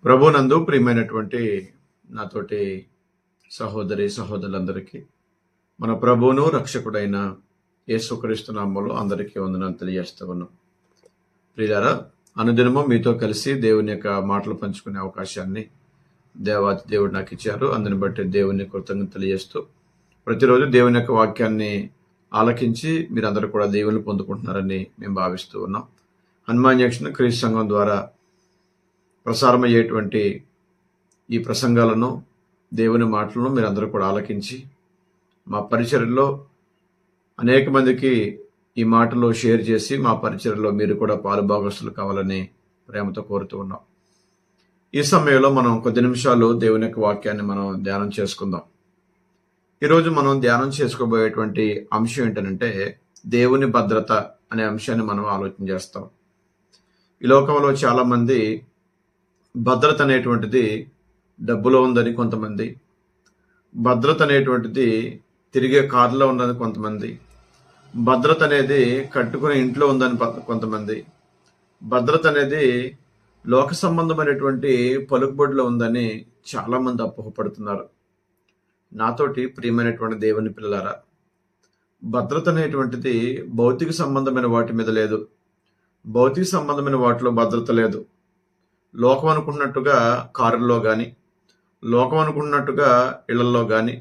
ప్రభునందు ప్రియమైనటువంటి నాతోటి సహోదరి సహోదరులందరికీ మన ప్రభువును రక్షకుడైన యేసుక్రీస్తు నామములో అందరికీ వందనాలు తెలియజేస్తూ ఉన్నాం. ప్రియులారా, అనుదినము మీతో కలిసి దేవుని యొక్క మాటలు పంచుకునే అవకాశాన్ని దేవాతి దేవుడు నాకు ఇచ్చారు. అందుని బట్టి దేవుని కృతజ్ఞత తెలియజేస్తూ ప్రతిరోజు దేవుని యొక్క వాక్యాన్ని ఆలకించి మీరందరూ కూడా దేవుని పొందుకుంటున్నారని మేము భావిస్తూ ఉన్నాం. హనుమాన్ జంక్షన్ క్రీస్తు సంఘం ద్వారా ప్రసారమయ్యేటువంటి ఈ ప్రసంగాలను, దేవుని మాటలను మీరందరూ కూడా ఆలకించి మా పరిచర్యలో అనేక మందికి ఈ మాటలు షేర్ చేసి మా పరిచర్యలో మీరు కూడా పాలుభాగస్తులు కావాలని ప్రేమతో కోరుతూ ఉన్నాం. ఈ సమయంలో మనం కొద్ది నిమిషాలు దేవుని యొక్క వాక్యాన్ని మనం ధ్యానం చేసుకుందాం. ఈరోజు మనం ధ్యానం చేసుకోబోయేటువంటి అంశం ఏంటంటే దేవుని భద్రత అనే అంశాన్ని మనం ఆలోచన చేస్తాం. ఈ లోకంలో చాలా మంది భద్రత అనేటువంటిది డబ్బులో ఉందని కొంతమంది, భద్రత అనేటువంటిది తిరిగే కారులో ఉన్నది కొంతమంది, భద్రత అనేది కట్టుకునే ఇంట్లో ఉందని కొంతమంది, భద్రత అనేది లోక సంబంధమైనటువంటి పలుకుబడిలో ఉందని చాలామంది అపోహపడుతున్నారు. నాతోటి ప్రియమైనటువంటి దేవుని పిల్లలారా, భద్రత అనేటువంటిది భౌతిక సంబంధమైన వాటి మీద లేదు. భౌతిక సంబంధమైన వాటిలో భద్రత లేదు. లోకం అనుకున్నట్టుగా కారుల్లో కానీ, లోకం అనుకున్నట్టుగా ఇళ్లలో కానీ,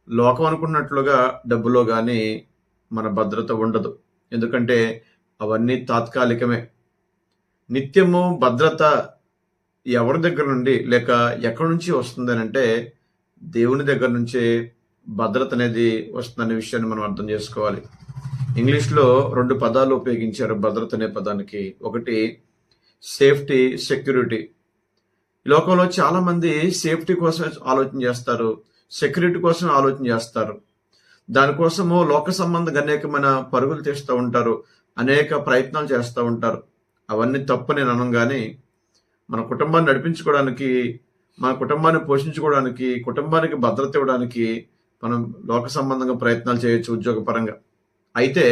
లోకం అనుకున్నట్లుగా డబ్బులో కానీ మన భద్రత ఉండదు. ఎందుకంటే అవన్నీ తాత్కాలికమే. నిత్యము భద్రత ఎవరి దగ్గర నుండి లేక ఎక్కడి నుంచి వస్తుందని అంటే దేవుని దగ్గర నుంచే భద్రత అనేది వస్తుందనే విషయాన్ని మనం అర్థం చేసుకోవాలి. ఇంగ్లీష్లో 2 పదాలు ఉపయోగించారు భద్రత అనే పదానికి. ఒకటి సేఫ్టీ, సెక్యూరిటీ. ఈ లోకంలో చాలా మంది సేఫ్టీ కోసం ఆలోచన చేస్తారు, సెక్యూరిటీ కోసం ఆలోచన చేస్తారు. దానికోసము లోక సంబంధంగా అనేకమైన పరుగులు తీస్తూ ఉంటారు, అనేక ప్రయత్నాలు చేస్తూ ఉంటారు. అవన్నీ తప్పు నేను అనం, కానీ మన కుటుంబాన్ని నడిపించుకోవడానికి, మన కుటుంబాన్ని పోషించుకోవడానికి, కుటుంబానికి భద్రత ఇవ్వడానికి మనం లోక సంబంధంగా ప్రయత్నాలు చేయొచ్చు ఉద్యోగపరంగా. అయితే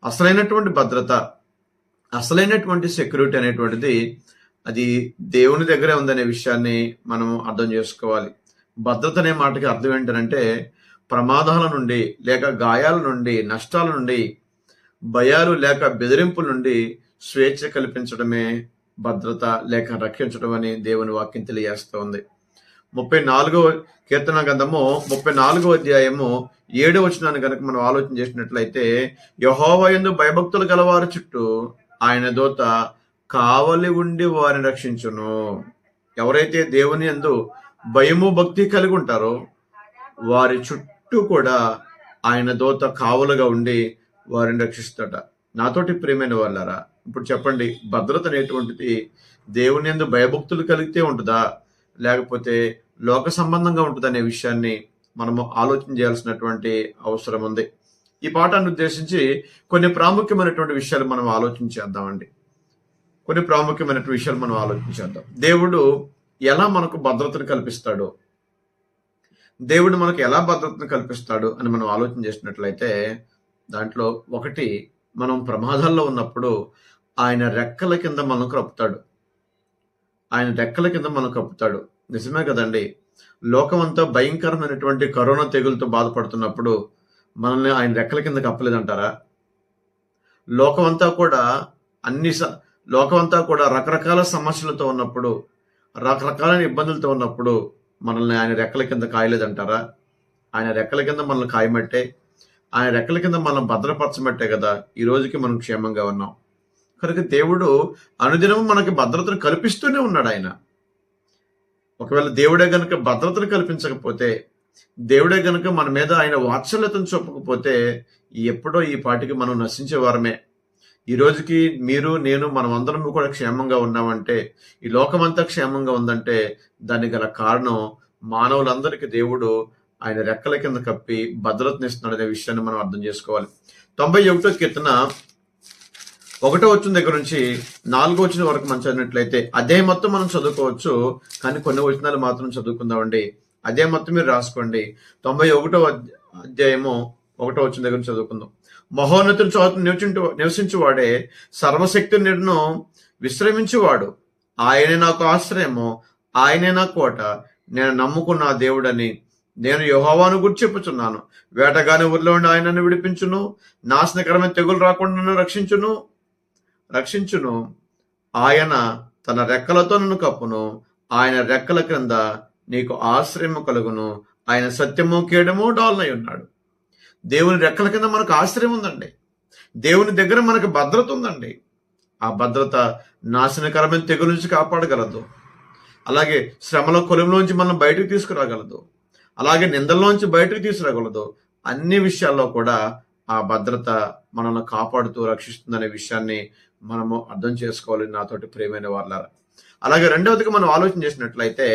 అసలైనటువంటి భద్రత, అసలైనటువంటి సెక్యూరిటీ అనేటువంటిది అది దేవుని దగ్గరే ఉందనే విషయాన్ని మనం అర్థం చేసుకోవాలి. భద్రత అనే మాటకి అర్థం ఏంటంటే ప్రమాదాల నుండి లేక గాయాల నుండి, నష్టాల నుండి, భయాలు లేక బెదిరింపుల నుండి స్వేచ్ఛ కల్పించడమే భద్రత లేక రక్షించడం అని దేవుని వాక్యం తెలియజేస్తూ ఉంది. 34వ కీర్తన గ్రంథము 34వ అధ్యాయము 7వ వచనాన్ని కనుక మనం ఆలోచన చేసినట్లయితే, యెహోవా యందు భయభక్తులు గలవారి చుట్టూ ఆయన దూత కావలి ఉండి వారిని రక్షించును. ఎవరైతే దేవుని యందు భయము భక్తి కలిగి ఉంటారో వారి చుట్టూ కూడా ఆయన దూత కావలుగా ఉండి వారిని రక్షిస్తాడ. నాతోటి ప్రియమైన వాళ్ళారా, ఇప్పుడు చెప్పండి, భద్రత అనేటువంటిది దేవుని యందు భయభక్తులు కలిగితే ఉంటుందా, లేకపోతే లోక సంబంధంగా ఉంటుంది అనే విషయాన్ని మనము ఆలోచన చేయాల్సినటువంటి అవసరం ఉంది. ఈ పాఠాన్ని ఉద్దేశించి కొన్ని ప్రాముఖ్యమైనటువంటి విషయాలు మనం ఆలోచించేద్దామండి. కొన్ని ప్రాముఖ్యమైనటువంటి విషయాలు మనం ఆలోచించేద్దాం. దేవుడు ఎలా మనకు భద్రతను కల్పిస్తాడు, దేవుడు మనకు ఎలా భద్రతను కల్పిస్తాడు అని మనం ఆలోచన చేసినట్లయితే, దాంట్లో ఒకటి, మనం ప్రమాదాల్లో ఉన్నప్పుడు ఆయన రెక్కల కింద మనం కప్పుతాడు. ఆయన రెక్కల కింద మనం కప్పుతాడు. నిజమే కదండి. లోకమంతా భయంకరమైనటువంటి కరోనా తెగులతో బాధపడుతున్నప్పుడు మనల్ని ఆయన రెక్కల కింద కప్పలేదంటారా? లోకమంతా కూడా రకరకాల సమస్యలతో ఉన్నప్పుడు, రకరకాలైన ఇబ్బందులతో ఉన్నప్పుడు మనల్ని ఆయన రెక్కల కింద కాయలేదంటారా? ఆయన రెక్కల కింద మనల్ని కాయమట్టే, ఆయన రెక్కల కింద మనం భద్రపరచమట్టే కదా ఈ రోజుకి మనం క్షేమంగా ఉన్నాం. కనుక దేవుడు అనుదినం మనకి భద్రతను కల్పిస్తూనే ఉన్నాడు. ఆయన ఒకవేళ దేవుడే గనుక భద్రతను కల్పించకపోతే, దేవుడే గనుక మన మీద ఆయన వాత్సల్యతను చూపకపోతే ఎప్పుడో ఈ పాటికి మనం నశించే వారమే. ఈ రోజుకి మీరు, నేను, మనం అందరం కూడా క్షేమంగా ఉన్నామంటే, ఈ లోకమంతా క్షేమంగా ఉందంటే దానికి గల కారణం మానవులందరికీ దేవుడు ఆయన రెక్కల కింద కప్పి భద్రతనిస్తున్నాడు అనే విషయాన్ని మనం అర్థం చేసుకోవాలి. 91వ కీర్తన 1వ వచనం దగ్గర నుంచి 4వ వచనం వరకు మనం చదివినట్లయితే అదే మొత్తం మనం చదువుకోవచ్చు, కానీ కొన్ని వచనాలు మాత్రం చదువుకుందామండి. అదే మొత్తం మీరు రాసుకోండి. 91వ అధ్యాయము 1వ వచనం దగ్గర నుంచి చదువుకుందాం. మహోన్నతుని చోట నివసించువాడే, సర్వశక్తి నిన్ను విశ్రమించువాడు. ఆయనే నాకు ఆశ్రయము, ఆయనే నా కోట, నేను నమ్ముకున్న ఆ దేవుడని నేను యెహోవాను గురించి చెప్పుచున్నాను. వేటగాని ఊరిలో ఉండి ఆయన నన్ను విడిపించును, నాశనకరమైన తెగులు రాకుండా నన్ను రక్షించును. ఆయన తన రెక్కలతో నన్ను కప్పును, ఆయన రెక్కల క్రింద నీకు ఆశ్రయము కలుగును. ఆయన సత్యము కేడము డాలునై ఉన్నాడు. దేవుని రెక్కల కింద మనకు ఆశ్రయం ఉందండి. దేవుని దగ్గర మనకు భద్రత ఉందండి. ఆ భద్రత నాశనకరమైన తెగుల నుంచి కాపాడగలదు. అలాగే శ్రమల కొలుములోంచి మనం బయటకు తీసుకురాగలదు. అలాగే నిందల్లోంచి బయటకు తీసుకురాగలదు. అన్ని విషయాల్లో కూడా ఆ భద్రత మనల్ని కాపాడుతూ రక్షిస్తుందనే విషయాన్ని మనము అర్థం చేసుకోవాలి నాతోటి ప్రియమైన వాళ్ళారా. అలాగే రెండవదిగా మనం ఆలోచన చేసినట్లయితే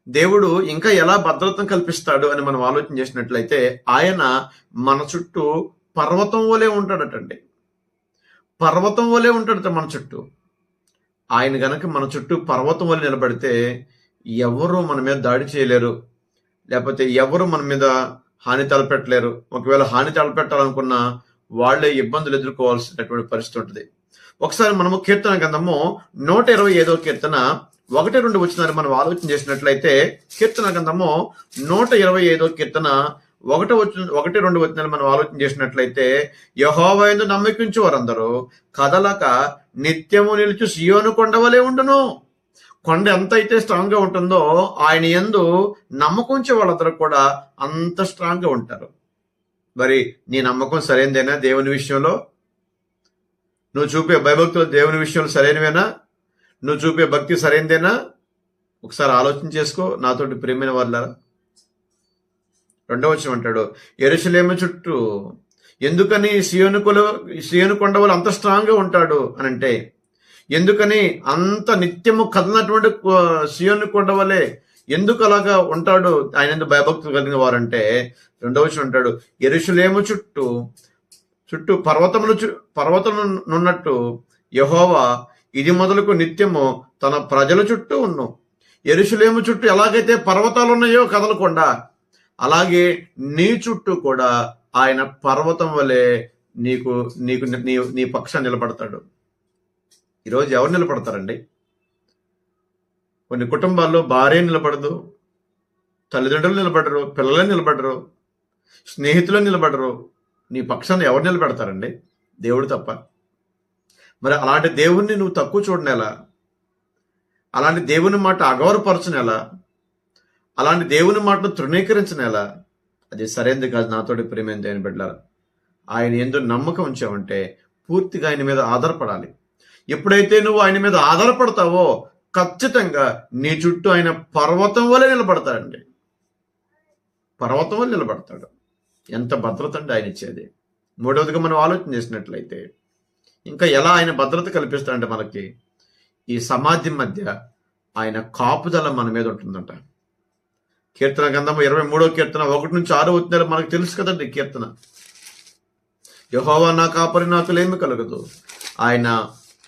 దేవుడు ఇంకా ఎలా భద్రతను కల్పిస్తాడు అని మనం ఆలోచన చేసినట్లయితే ఆయన మన చుట్టూ పర్వతం వలె ఉంటాడటండి. పర్వతం వలె ఉంటాడట మన చుట్టూ. ఆయన గనక మన చుట్టూ పర్వతం వలె నిలబడితే ఎవరు మన మీద దాడి చేయలేరు, లేకపోతే ఎవరు మన మీద హాని తలపెట్టలేరు. ఒకవేళ హాని తలపెట్టాలనుకున్న వాళ్లే ఇబ్బందులు ఎదుర్కోవాల్సినటువంటి పరిస్థితి ఉంటుంది. ఒకసారి మనము కీర్తన గ్రంథము 125వ కీర్తన 1-2 వచనాలు మనం ఆలోచన చేసినట్లయితే, కీర్తన గ్రంథము 125వ కీర్తన 1-2 వచనాలు మనం ఆలోచన చేసినట్లయితే, యెహోవా యందు నమ్మకించు వారందరూ కదలక నిత్యము నిలిచి సియోను కొండవలే ఉండును. కొండ ఎంత అయితే స్ట్రాంగ్ గా ఉంటుందో ఆయన యందు నమ్మకం ఉంచే వాళ్ళందరూ కూడా అంత స్ట్రాంగ్ గా ఉంటారు. మరి నీ నమ్మకం సరైనదేనా? దేవుని విషయంలో నువ్వు చూపే భయభక్తులు దేవుని విషయంలో సరైనవేనా? నువ్వు చూపే భక్తి సరైనదేనా? ఒకసారి ఆలోచన చేసుకో నాతోటి ప్రియమైన వాళ్ళారా. 2వ వచనం అంటాడు, యెరూషలేము చుట్టూ ఎందుకని సియోను కొండ వల్ల అంత స్ట్రాంగ్ గా ఉంటాడు అని అంటే, ఎందుకని అంత నిత్యము కదలనటువంటి సియోను కొండ వలె ఎందుకు అలాగా ఉంటాడు ఆయన ఎందుకు భయభక్తులు కలిగిన వారంటే, 2వ వచనం అంటాడు, యెరూషలేము చుట్టూ పర్వతమునున్నట్టు యెహోవా ఇది మొదలుకు నిత్యము తన ప్రజల చుట్టూ ఉన్ను. యెరూషలేము చుట్టూ ఎలాగైతే పర్వతాలు ఉన్నాయో కదలకుండా, అలాగే నీ చుట్టూ కూడా ఆయన పర్వతం వలె నీకు నీకు నీ పక్షాన్ని నిలబడతాడు. ఈరోజు ఎవరు నిలబడతారండి? కొన్ని కుటుంబాల్లో భార్య నిలబడదు, తల్లిదండ్రులు నిలబడరు, పిల్లలు నిలబడరు, స్నేహితులు నిలబడరు. నీ పక్షాన్ని ఎవరు నిలబెడతారండి? దేవుడు తప్ప. మరి అలాంటి దేవుణ్ణి నువ్వు తక్కువ చూడనేలా? అలాంటి దేవుని మాట అగౌరవపరచనేలా? అలాంటి దేవుని మాటను తృణీకరించనేలా? అది సరైనది కాదు. నాతోటి ప్రియమైన దేవుని బిడ్డలారా, ఆయన యందు నమ్మకం ఉంచావంటే పూర్తిగా ఆయన మీద ఆధారపడాలి. ఎప్పుడైతే నువ్వు ఆయన మీద ఆధారపడతావో ఖచ్చితంగా నీ చుట్టూ ఆయన పర్వతం వలె నిలబడతాడండి. పర్వతం వలె నిలబడతాడు. ఎంత భద్రత అండి ఆయన ఇచ్చేది. 3వదిగా మనం ఆలోచన చేసినట్లయితే ఇంకా ఎలా ఆయన భద్రత కల్పిస్తాడంటే, మనకి ఈ సమాధి మధ్య ఆయన కాపుదల మన మీద ఉంటుందంట. కీర్తన గ్రంథము 23వ కీర్తన 1-6 వచనాలు మనకు తెలుసు కదండి. కీర్తన, యెహోవా నా కాపరి, నాకు లేమి కలగదు. ఆయన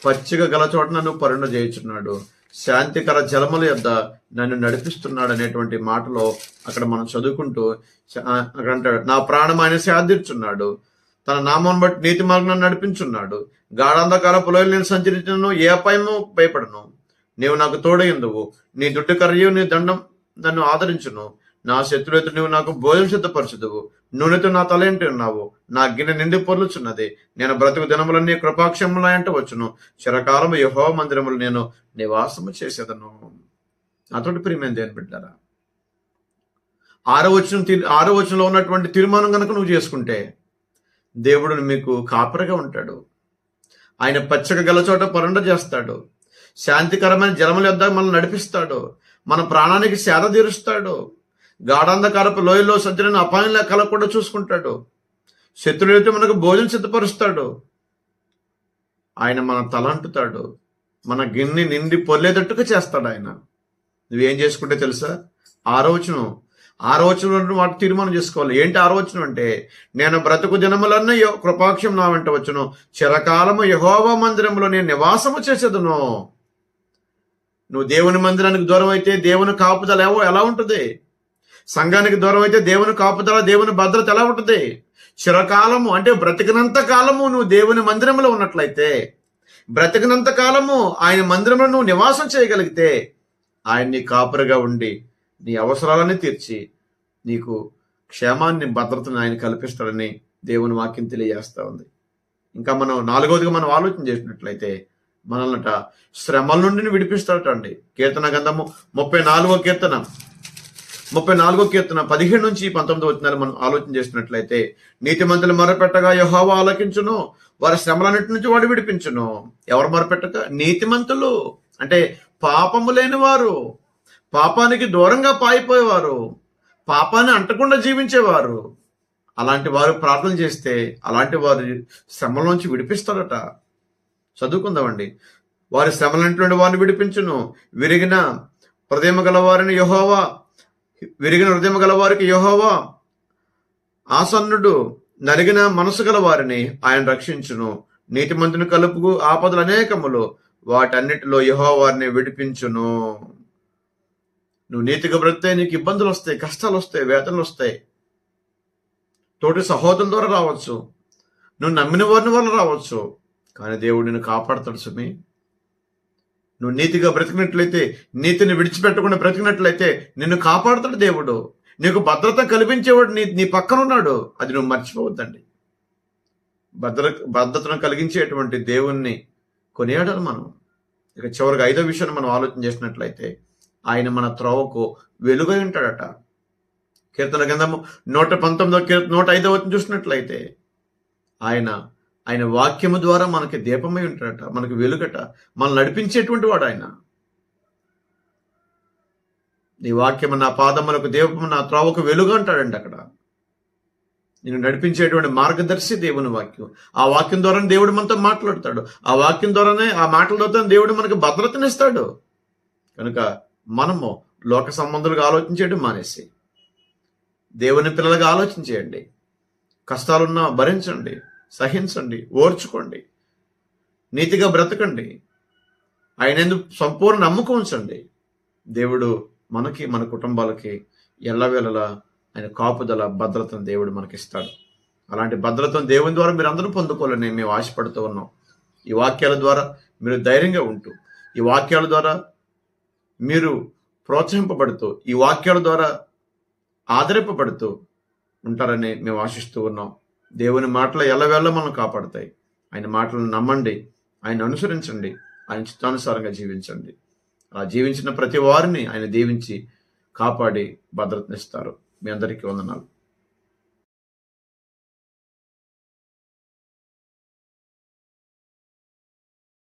పచ్చిక గల చోట నన్ను పరుండ చేయుచున్నాడు, శాంతికర జలముల యొద్ద నన్ను నడిపిస్తున్నాడు అనేటువంటి మాటలో అక్కడ మనం చదువుకుంటూ అక్కడ అంటాడు, నా ప్రాణం ఆయన శాంతిస్తున్నాడు, తన నామం బట్టి నీతి మార్గం నడిపించున్నాడు. గాఢాంధకారపు లోయలో నేను సంచరించను, ఏ అపాయము భయపడను. నీవు నాకు తోడైందువు, నీ దుడ్డు కర్రయు నీ దండం నన్ను ఆదరించును. నా శత్రువుతో నువ్వు నాకు భోజనం సిద్ధపరచుదువు, నూనెతో నా తల ఎంటి ఉన్నావు, నా గిన్నె నిండి పొర్లుచున్నది. నేను బ్రతుకు దినములన్నీ కృపాక్షముల ఎంట వచ్చును, చిరకాలము యెహోవా మందిరములు నేను నివాసము చేసేదను. నాతోటి ప్రియమైన దేవుని బిడ్డలారా, 6వ వచనంలో ఉన్నటువంటి తీర్మానం కనుక నువ్వు చేసుకుంటే దేవుడు మీకు కాపరిగా ఉంటాడు. ఆయన పచ్చక గల చోట పరుండ చేస్తాడు, శాంతికరమైన జలముల యొద్ద మనల్ని నడిపిస్తాడు, మన ప్రాణానికి సేద తీరుస్తాడు, గాఢాంధకారపు లోయలో సంచలన అపాయంలో కలగకుండా చూసుకుంటాడు, శత్రువులతో మనకు భోజనం సిద్ధపరుస్తాడు, ఆయన మన తల అంటుతాడు, మన గిన్నె నిండి పొర్లేటట్టుగా చేస్తాడు ఆయన. నువ్వేం చేసుకుంటే తెలుసా? 6వ వచనం వాటి తీర్మానం చేసుకోవాలి. ఏంటి 6వ వచనం అంటే, నేను బ్రతుకు దినములన్నీ కృపాక్షం నా వెంట వచ్చును, చిరకాలము యెహోవా మందిరంలో నేను నివాసము చేసేదను. నువ్వు దేవుని మందిరానికి దూరం అయితే దేవుని కాపుదల ఎలా ఉంటుంది? సంఘానికి దూరం అయితే దేవుని కాపుదల, దేవుని భద్రత ఎలా ఉంటుంది? చిరకాలము అంటే బ్రతికినంత కాలము నువ్వు దేవుని మందిరంలో ఉన్నట్లయితే, బ్రతికినంత కాలము ఆయన మందిరంలో నువ్వు నివాసం చేయగలిగితే ఆయన నీ కాపురగా ఉండి నీ అవసరాలని తీర్చి నీకు క్షేమాన్ని భద్రతను ఆయన కల్పిస్తాడని దేవుని వాక్యం తెలియజేస్తా ఉంది. ఇంకా మనం 4వదిగా మనం ఆలోచన చేసినట్లయితే మనల్నట శ్రమల నుండి విడిపిస్తాడట అండి. కీర్తన గ్రంథము 34వ కీర్తన 17-19 వచనాలు మనం ఆలోచన చేసినట్లయితే, నీతిమంతులు మొరపెట్టగా యెహోవా ఆలకించును, వారి శ్రమలన్నిటి నుంచి వాడు విడిపించును. ఎవరు మొరపెట్టగా? నీతిమంతులు, అంటే పాపము లేని వారు, పాపానికి దూరంగా పాయిపోయేవారు, పాపాన్ని అంటకుండా జీవించేవారు. అలాంటి వారు ప్రార్థన చేస్తే అలాంటి వారి శ్రమల నుంచి విడిపిస్తారట. చదువుకుందామండి. వారి శ్రమలన్నిటి నుండి వారిని విడిపించును. విరిగిన హృదయం గల వారికి యెహోవా ఆసన్నుడు, నలిగిన మనసు గల వారిని ఆయన రక్షించును. నీతిమంతుని కలుపుకు ఆపదలు అనేకములు, వాటన్నిటిలో యెహోవా వారిని విడిపించును. నువ్వు నీతిగా బ్రతితే నీకు ఇబ్బందులు వస్తాయి, కష్టాలు వస్తాయి, వేదనలు వస్తాయి. తోటి సహోదరుల ద్వారా రావచ్చు, నువ్వు నమ్మిన వారిని వల్ల రావచ్చు, కానీ దేవుడు నిన్ను కాపాడతాడు సుమి. నువ్వు నీతిగా బ్రతికినట్లయితే, నీతిని విడిచిపెట్టకుండా బ్రతికినట్లయితే నిన్ను కాపాడుతాడు దేవుడు. నీకు భద్రత కల్పించేవాడు నీ పక్కన ఉన్నాడు. అది నువ్వు మర్చిపోవద్దండి. భద్రతను కలిగించేటువంటి దేవుణ్ణి కొనియాడాలి మనం. ఇక చివరికి 5వ విషయాన్ని మనం ఆలోచన చేసినట్లయితే, ఆయన మన త్రోవకు వెలుగై ఉంటాడట. కీర్తన గ్రంథము 105వ చూసినట్లయితే ఆయన వాక్యము ద్వారా మనకి దీపమై ఉంటాడట, మనకు వెలుగట, మనల్ని నడిపించేటువంటి వాడు ఆయన. నీ వాక్యము నా పాదములకు దీపము, నా త్రోవకు వెలుగు అంటాడండి అక్కడ. నేను నడిపించేటువంటి మార్గదర్శి దేవుని వాక్యం. ఆ వాక్యం ద్వారానే దేవుడు మనతో మాట్లాడతాడు. ఆ వాక్యం ద్వారానే, ఆ మాటల ద్వారా దేవుడు మనకు భద్రతనిస్తాడు. కనుక మనము లోక సంబంధులుగా ఆలోచించేయడం మానేసి దేవుని పిల్లలుగా ఆలోచన చేయండి. కష్టాలున్నా భరించండి, సహించండి, ఓర్చుకోండి, నీతిగా బ్రతకండి, ఆయన ఎందుకు సంపూర్ణ నమ్మకం ఉంచండి. దేవుడు మనకి, మన కుటుంబాలకి ఎల్లవేళలా ఆయన కాపుదల, భద్రతను దేవుడు మనకిస్తాడు. అలాంటి భద్రతను దేవుని ద్వారా మీరు అందరూ పొందుకోవాలని మేము ఆశపడుతూ ఉన్నాం. ఈ వాక్యాల ద్వారా మీరు ధైర్యంగా ఉంటూ, ఈ వాక్యాల ద్వారా మీరు ప్రోత్సహింపబడుతూ, ఈ వాక్యాల ద్వారా ఆదరింపబడుతూ ఉంటారని మేము ఆశిస్తూ ఉన్నాం. దేవుని మాటలు ఎల్లవేళ మనం కాపాడతాయి. ఆయన మాటలను నమ్మండి, ఆయన అనుసరించండి, ఆయన చిత్తానుసారంగా జీవించండి. అలా జీవించిన ప్రతి వారిని ఆయన దీవించి కాపాడి భద్రతనిస్తారు. మీ అందరికీ వందనాలు.